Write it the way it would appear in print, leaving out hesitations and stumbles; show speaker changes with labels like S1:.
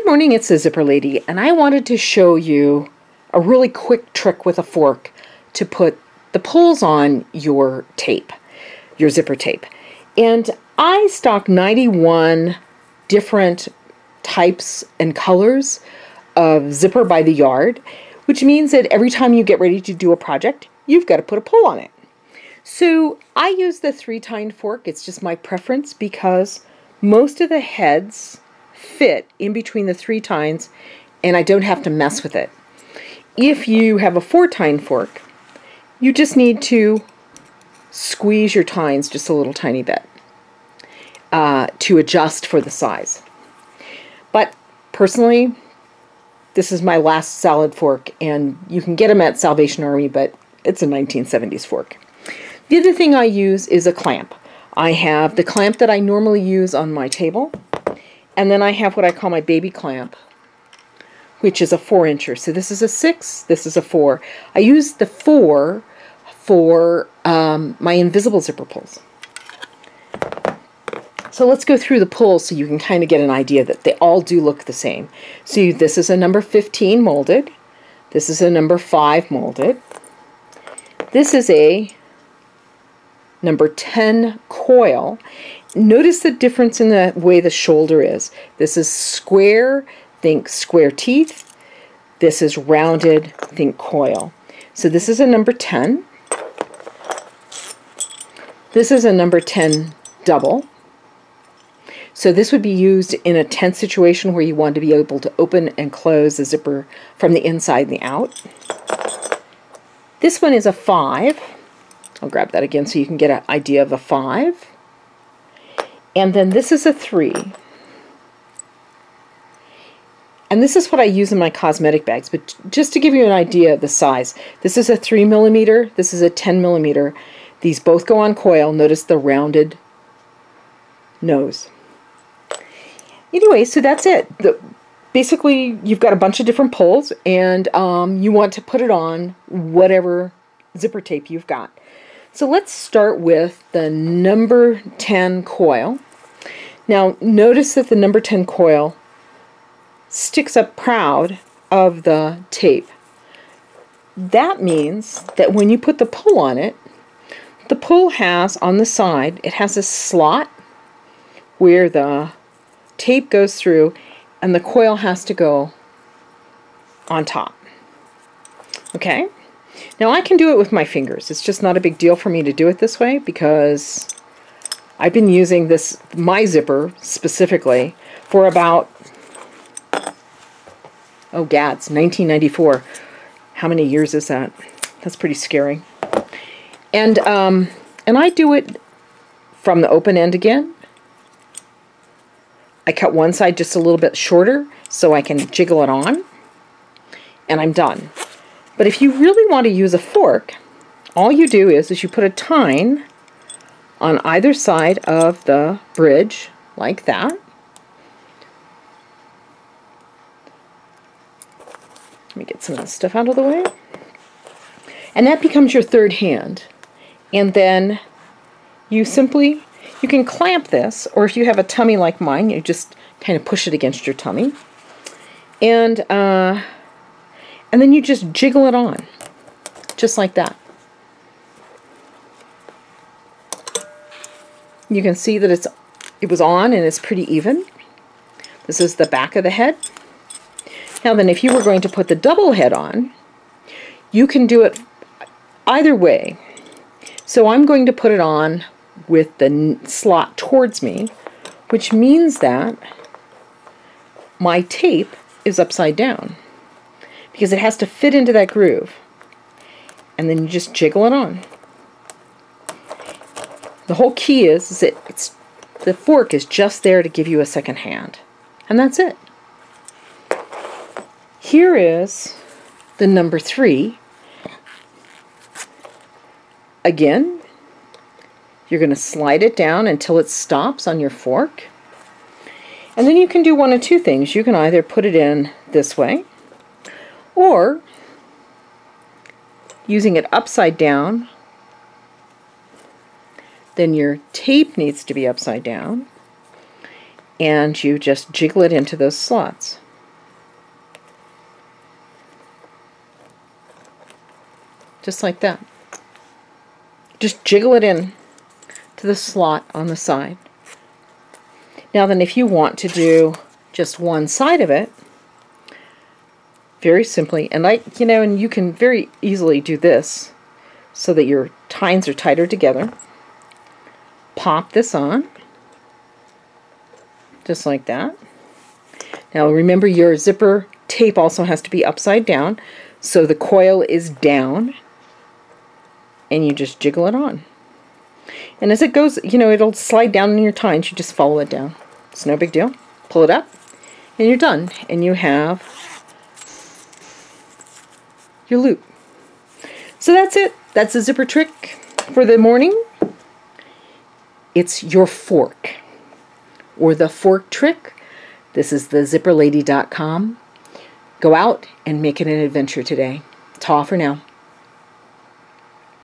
S1: Good morning, it's the Zipper Lady, and I wanted to show you a really quick trick with a fork to put the pulls on your tape, your zipper tape. And I stock 91 different types and colors of zipper by the yard, which means that every time you get ready to do a project, you've got to put a pull on it. So I use the 3-tined fork. It's just my preference because most of the heads fit in between the 3 tines and I don't have to mess with it. If you have a 4-tine fork, you just need to squeeze your tines just a little tiny bit to adjust for the size. But personally, this is my last salad fork, and you can get them at Salvation Army, but it's a 1970s fork. The other thing I use is a clamp. I have the clamp that I normally use on my table, and then I have what I call my baby clamp, which is a 4-incher. So this is a 6, this is a 4. I use the 4 for my invisible zipper pulls. So let's go through the pulls so you can kind of get an idea that they all do look the same. So this is a number 15 molded. This is a number 5 molded. This is a number 10 coil. Notice the difference in the way the shoulder is. This is square, think square teeth. This is rounded, think coil. So this is a number 10. This is a number 10 double. So this would be used in a tense situation where you want to be able to open and close the zipper from the inside and the out. This one is a 5. I'll grab that again so you can get an idea of a 5. And then this is a 3. And this is what I use in my cosmetic bags, but just to give you an idea of the size. This is a 3mm, this is a 10mm. These both go on coil. Notice the rounded nose. Anyway, so that's it. Basically, you've got a bunch of different pulls, and you want to put it on whatever zipper tape you've got. So let's start with the number 10 coil. Now notice that the number 10 coil sticks up proud of the tape. That means that when you put the pull on it, the pull has on the side, it has a slot where the tape goes through and the coil has to go on top. Okay? Now I can do it with my fingers. It's just not a big deal for me to do it this way because I've been using this, my zipper specifically, for about, oh gads, 1994. How many years is that? That's pretty scary. And I do it from the open end again. I cut one side just a little bit shorter so I can jiggle it on, and I'm done. But if you really want to use a fork, all you do is you put a tine on either side of the bridge, like that. Let me get some of this stuff out of the way. And that becomes your third hand. And then you can clamp this, or if you have a tummy like mine, you just kind of push it against your tummy. And then you just jiggle it on, just like that. You can see that it was on and it's pretty even. This is the back of the head. Now then, if you were going to put the double head on, you can do it either way. So I'm going to put it on with the slot towards me, which means that my tape is upside down, because it has to fit into that groove. And then you just jiggle it on. The whole key is that the fork is just there to give you a second hand. And that's it. Here is the number 3. Again, you're going to slide it down until it stops on your fork. And then you can do one of two things. You can either put it in this way, or using it upside down, then your tape needs to be upside down, and you just jiggle it into those slots. just like that. Just jiggle it in to the slot on the side. Now then, if you want to do just one side of it, very simply, and and you can very easily do this so that your tines are tighter together. Pop this on, just like that. Now remember, your zipper tape also has to be upside down, so the coil is down, and you just jiggle it on. And as it goes, it'll slide down in your tines. You just follow it down. It's no big deal. Pull it up, and you're done. And you have your loop. So that's it. That's the zipper trick for the morning. It's your fork, or the fork trick. This is the zipperlady.com. Go out and make it an adventure today. Ta for now.